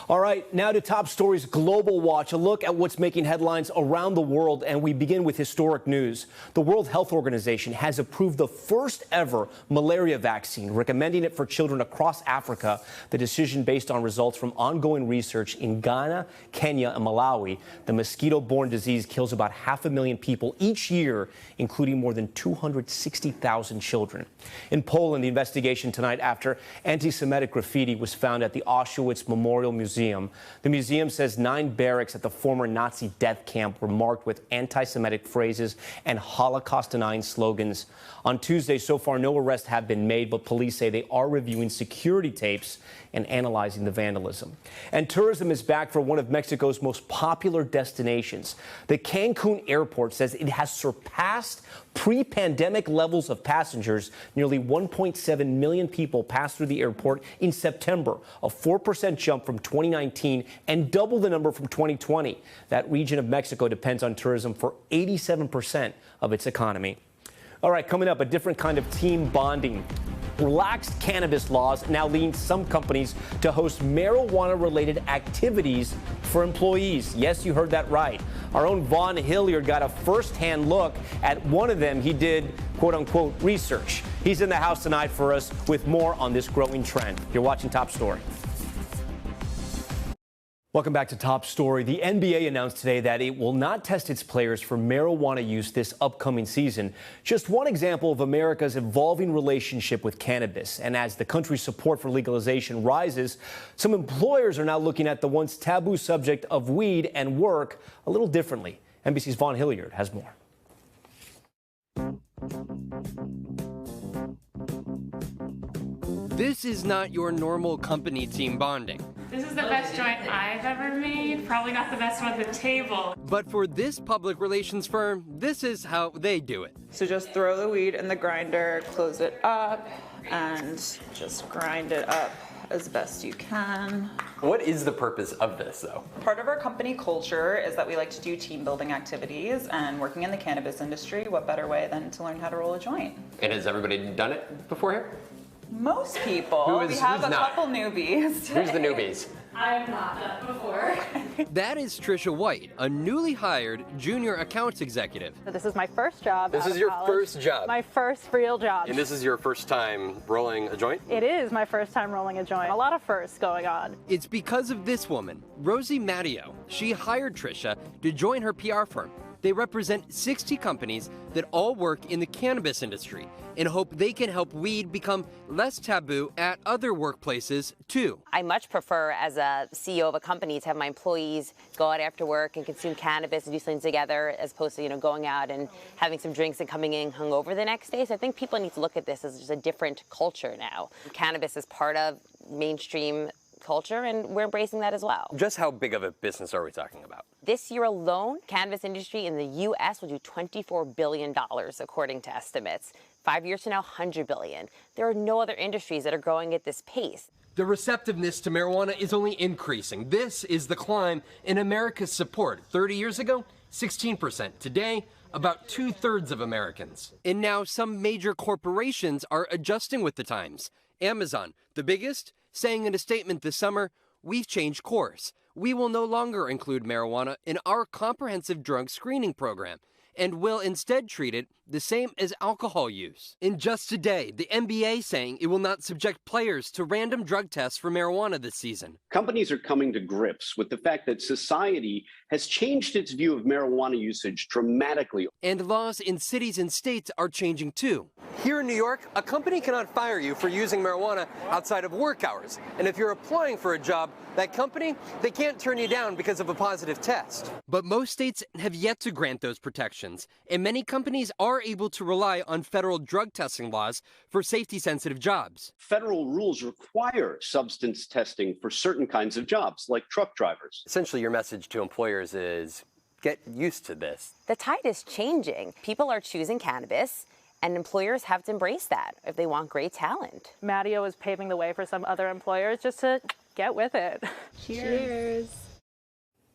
[SPEAKER 1] All right, now to Top Story's Global Watch, a look at what's making headlines around the world, and we begin with historic news. The World Health Organization has approved the first ever malaria vaccine, recommending it for children across Africa. The decision based on results from ongoing research in Ghana, Kenya, and Malawi. The mosquito-borne disease kills about 500,000 people each year, including more than 260,000 children. In Poland, the investigation tonight after anti-Semitic graffiti was found at the Auschwitz Memorial Memorial Museum. The museum says 9 barracks at the former Nazi death camp were marked with anti-Semitic phrases and Holocaust-denying slogans. On Tuesday, so far, no arrests have been made, but police say they are reviewing security tapes and analyzing the vandalism. And tourism is back for one of Mexico's most popular destinations. The Cancun airport says it has surpassed pre-pandemic levels of passengers. Nearly 1.7 million people passed through the airport in September, a 4% jump from 2019 and double the number from 2020. That region of Mexico depends on tourism for 87% of its economy. All right, coming up, a different kind of team bonding. Relaxed cannabis laws now leading some companies to host marijuana-related activities for employees. Yes, you heard that right. Our own Vaughn Hilliard got a first-hand look at one of them. He did, quote-unquote, research. He's in the house tonight for us with more on this growing trend. You're watching Top Story. Welcome back to Top Story. The NBA announced today that it will not test its players for marijuana use this upcoming season. Just one example of America's evolving relationship with cannabis. And as the country's support for legalization rises, some employers are now looking at the once taboo subject of weed and work a little differently. NBC's Vaughn Hilliard has more.
[SPEAKER 20] This is not your normal company team bonding.
[SPEAKER 21] This is the best joint I've ever made. Probably not the best one at the table.
[SPEAKER 20] But for this public relations firm, this is how they do it.
[SPEAKER 22] So just throw the weed in the grinder, close it up, and just grind it up as best you can.
[SPEAKER 23] What is the purpose of this, though?
[SPEAKER 22] Part of our company culture is that we like to do team building activities, and working in the cannabis industry, what better way than to learn how to roll a joint?
[SPEAKER 23] And has everybody done it before here?
[SPEAKER 22] Most people. We have a couple newbies today.
[SPEAKER 23] Who's the newbies?
[SPEAKER 21] I have not done before.
[SPEAKER 20] That is Trisha White, a newly hired junior accounts executive.
[SPEAKER 24] This is my first job.
[SPEAKER 23] This is your first job?
[SPEAKER 24] My first real job.
[SPEAKER 23] And this is your first time rolling a joint?
[SPEAKER 24] It is my first time rolling a joint. A lot of firsts going on.
[SPEAKER 20] It's because of this woman, Rosie Matteo. She hired Trisha to join her PR firm. They represent 60 companies that all work in the cannabis industry and hope they can help weed become less taboo at other workplaces, too.
[SPEAKER 25] I much prefer, as a CEO of a company, to have my employees go out after work and consume cannabis and do things together, as opposed to, going out and having some drinks and coming in hungover the next day. So I think people need to look at this as just a different culture now. Cannabis is part of mainstream culture, and we're embracing that as well.
[SPEAKER 23] Just how big of a business are we talking about?
[SPEAKER 25] This year alone, cannabis industry in the U.S. will do $24 billion, according to estimates. 5 years from now, $100 billion. There are no other industries that are growing at this pace.
[SPEAKER 20] The receptiveness to marijuana is only increasing. This is the climb in America's support. 30 years ago, 16%. Today, about 2/3 of Americans. And now some major corporations are adjusting with the times. Amazon, the biggest, saying in a statement this summer, "We've changed course. We will no longer include marijuana in our comprehensive drug screening program and will instead treat it the same as alcohol use." In just today, the NBA saying it will not subject players to random drug tests for marijuana this season.
[SPEAKER 27] Companies are coming to grips with the fact that society has changed its view of marijuana usage dramatically.
[SPEAKER 20] And laws in cities and states are changing too. Here in New York, a company cannot fire you for using marijuana outside of work hours. And if you're applying for a job, that company, they can't turn you down because of a positive test. But most states have yet to grant those protections, and many companies are able to rely on federal drug testing laws for safety-sensitive jobs.
[SPEAKER 27] Federal rules require substance testing for certain kinds of jobs, like truck drivers.
[SPEAKER 23] Essentially, your message to employers is get used to this.
[SPEAKER 25] The tide is changing. People are choosing cannabis, and employers have to embrace that if they want great talent.
[SPEAKER 24] Matteo is paving the way for some other employers just to get with it. Cheers.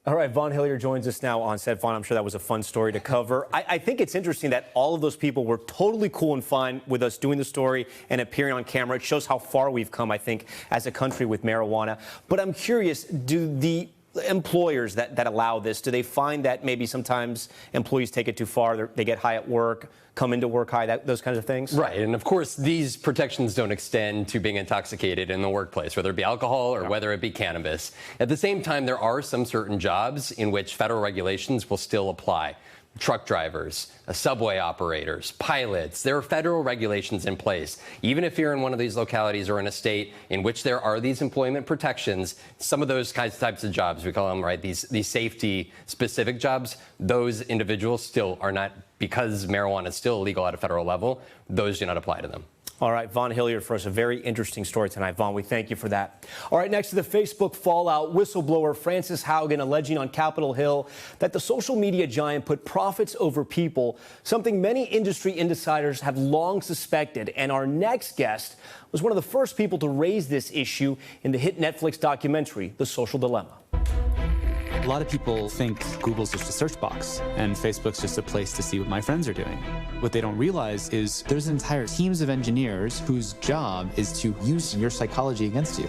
[SPEAKER 1] All right, Vaughn Hilliard joins us now on set. Vaughn, I'm sure that was a fun story to cover. I think it's interesting that all of those people were totally cool and fine with us doing the story and appearing on camera. It shows how far we've come, I think, as a country with marijuana. But I'm curious, do the employers that allow this, do they find that maybe sometimes employees take it too far, they get high at work, come into work high, those kinds of things?
[SPEAKER 23] Right, and of course these protections don't extend to being intoxicated in the workplace, whether it be alcohol or whether it be cannabis. At the same time, there are some certain jobs in which federal regulations will still apply. truck drivers, subway operators, pilots. There are federal regulations in place. Even if you're in one of these localities or in a state in which there are these employment protections, some of those types of jobs, we call them, right, these safety specific jobs, those individuals still are not, because marijuana is still illegal at a federal level, those do not apply to them.
[SPEAKER 1] All right, Vaughn Hilliard for us. A very interesting story tonight. Vaughn, we thank you for that. All right, next to the Facebook fallout, whistleblower Frances Haugen alleging on Capitol Hill that the social media giant put profits over people, something many industry insiders have long suspected. And our next guest was one of the first people to raise this issue in the hit Netflix documentary, The Social Dilemma.
[SPEAKER 2] A lot of people think Google's just a search box and Facebook's just a place to see what my friends are doing. What they don't realize is there's entire teams of engineers whose job is to use your psychology against you.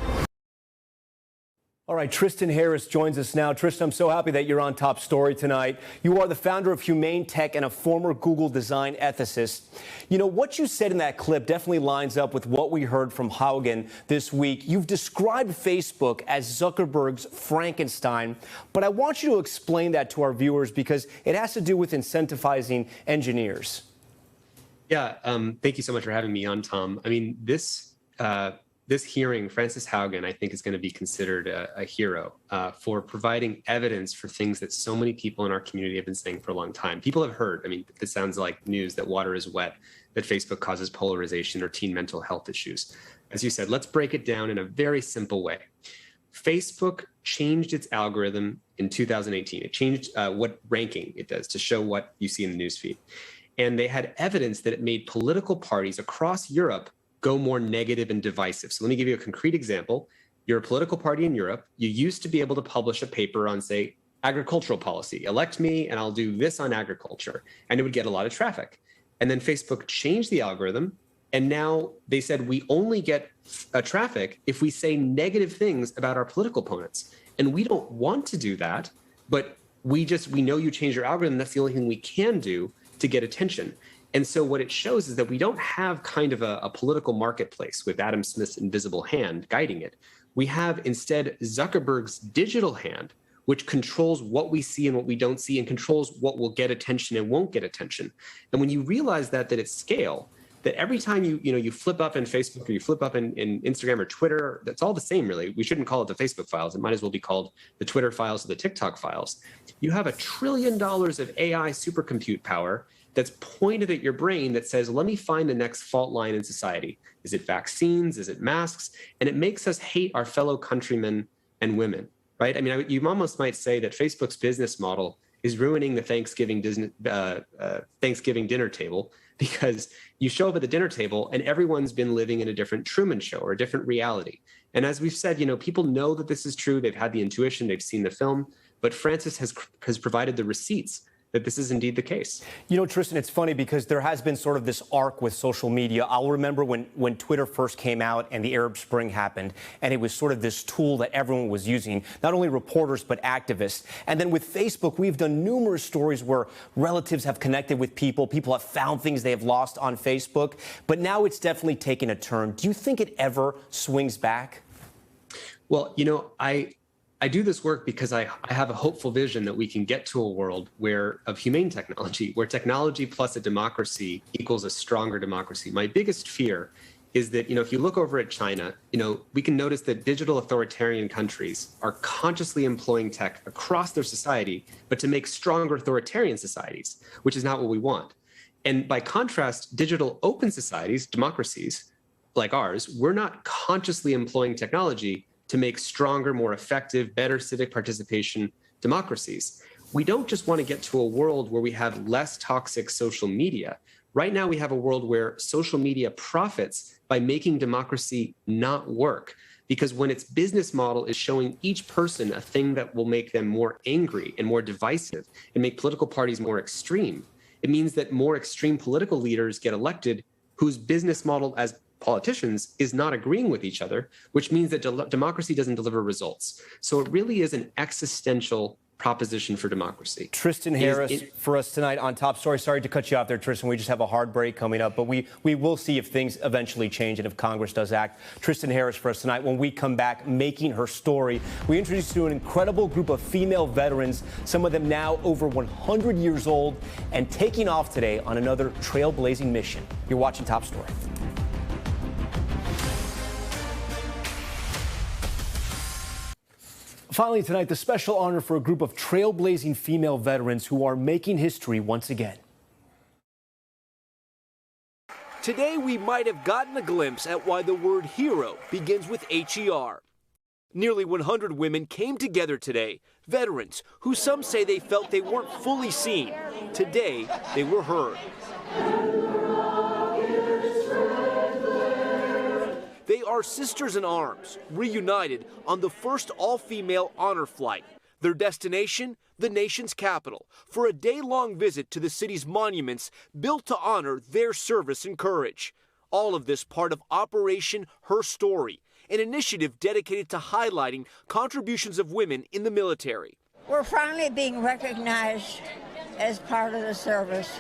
[SPEAKER 1] All right, Tristan Harris joins us now. Tristan, I'm so happy that you're on Top Story tonight. You are the founder of Humane Tech and a former Google design ethicist. You know, what you said in that clip definitely lines up with what we heard from Haugen this week. You've described Facebook as Zuckerberg's Frankenstein, but I want you to explain that to our viewers because it has to do with incentivizing engineers.
[SPEAKER 4] Yeah, thank you so much for having me on, Tom. I mean, this hearing, Frances Haugen, I think, is going to be considered a hero for providing evidence for things that so many people in our community have been saying for a long time. People have heard, I mean, this sounds like news, that water is wet, that Facebook causes polarization or teen mental health issues. As you said, let's break it down in a very simple way. Facebook changed its algorithm in 2018. It changed what ranking it does to show what you see in the newsfeed. And they had evidence that it made political parties across Europe go more negative and divisive. So let me give you a concrete example. You're a political party in Europe. You used to be able to publish a paper on, say, agricultural policy. Elect me and I'll do this on agriculture. And it would get a lot of traffic. And then Facebook changed the algorithm. And now they said we only get traffic if we say negative things about our political opponents. And we don't want to do that, but we know you changed your algorithm. That's the only thing we can do to get attention. And so what it shows is that we don't have kind of a political marketplace with Adam Smith's invisible hand guiding it. We have instead Zuckerberg's digital hand, which controls what we see and what we don't see and controls what will get attention and won't get attention. And when you realize that at scale, that every time you flip up in Facebook or you flip up in Instagram or Twitter, that's all the same, really. We shouldn't call it the Facebook files. It might as well be called the Twitter files or the TikTok files. You have $1 trillion of AI supercompute power that's pointed at your brain that says, let me find the next fault line in society. Is it vaccines? Is it masks? And it makes us hate our fellow countrymen and women, right? I mean, you almost might say that Facebook's business model is ruining the Thanksgiving dinner table, because you show up at the dinner table and everyone's been living in a different Truman Show or a different reality. And as we've said, people know that this is true. They've had the intuition, they've seen the film, but Frances has provided the receipts that this is indeed the case.
[SPEAKER 1] You know, Tristan, it's funny because there has been sort of this arc with social media. I'll remember when Twitter first came out and the Arab Spring happened, and it was sort of this tool that everyone was using, not only reporters, but activists. And then with Facebook, we've done numerous stories where relatives have connected with people. People have found things they have lost on Facebook. But now it's definitely taken a turn. Do you think it ever swings back?
[SPEAKER 4] Well, I do this work because I have a hopeful vision that we can get to a world of humane technology, where technology plus a democracy equals a stronger democracy. My biggest fear is that, if you look over at China, we can notice that digital authoritarian countries are consciously employing tech across their society, but to make stronger authoritarian societies, which is not what we want. And by contrast, digital open societies, democracies like ours, we're not consciously employing technology to make stronger, more effective, better civic participation democracies. We don't just want to get to a world where we have less toxic social media. Right now, we have a world where social media profits by making democracy not work. Because when its business model is showing each person a thing that will make them more angry and more divisive and make political parties more extreme, it means that more extreme political leaders get elected whose business model as politicians is not agreeing with each other, which means that democracy doesn't deliver results. So it really is an existential proposition for democracy.
[SPEAKER 1] Tristan Harris for us tonight on Top Story. Sorry to cut you off there, Tristan. We just have a hard break coming up, but we will see if things eventually change and if Congress does act. Tristan Harris for us tonight. When we come back, making her story, we introduce you to an incredible group of female veterans, some of them now over 100 years old and taking off today on another trailblazing mission. You're watching Top Story. Finally tonight, the special honor for a group of trailblazing female veterans who are making history once again. Today, we might have gotten a glimpse at why the word hero begins with H-E-R. Nearly 100 women came together today, veterans who some say they felt they weren't fully seen. Today, they were heard. They are sisters in arms, reunited on the first all-female honor flight. Their destination, the nation's capital, for a day-long visit to the city's monuments built to honor their service and courage. All of this part of Operation Her Story, an initiative dedicated to highlighting contributions of women in the military.
[SPEAKER 5] We're finally being recognized as part of the service.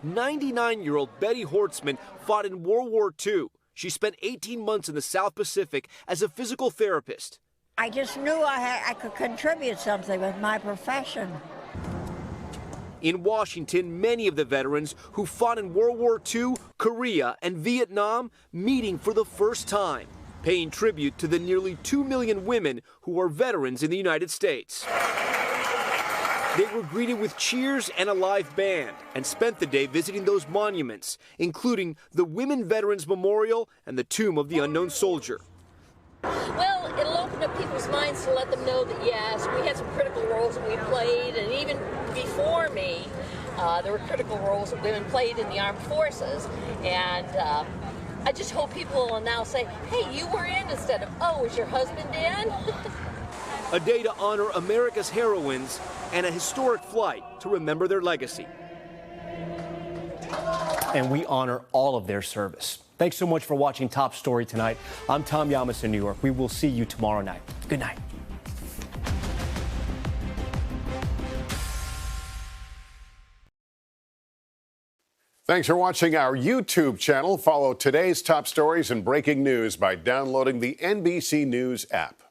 [SPEAKER 1] 99-year-old Betty Hortzman fought in World War II. She spent 18 months in the South Pacific as a physical therapist.
[SPEAKER 5] I just knew I could contribute something with my profession.
[SPEAKER 1] In Washington, many of the veterans who fought in World War II, Korea, and Vietnam meeting for the first time, paying tribute to the nearly 2 million women who are veterans in the United States. They were greeted with cheers and a live band and spent the day visiting those monuments, including the Women Veterans Memorial and the Tomb of the Unknown Soldier.
[SPEAKER 7] Well, it'll open up people's minds to let them know that, yes, we had some critical roles that we played, and even before me, there were critical roles that women played in the armed forces. And I just hope people will now say, hey, you were in, instead of, oh, was your husband in?
[SPEAKER 1] A day to honor America's heroines and a historic flight to remember their legacy. And we honor all of their service. Thanks so much for watching Top Story tonight. I'm Tom Yamas in New York. We will see you tomorrow night. Good night.
[SPEAKER 8] Thanks for watching our YouTube channel. Follow today's top stories and breaking news by downloading the NBC News app.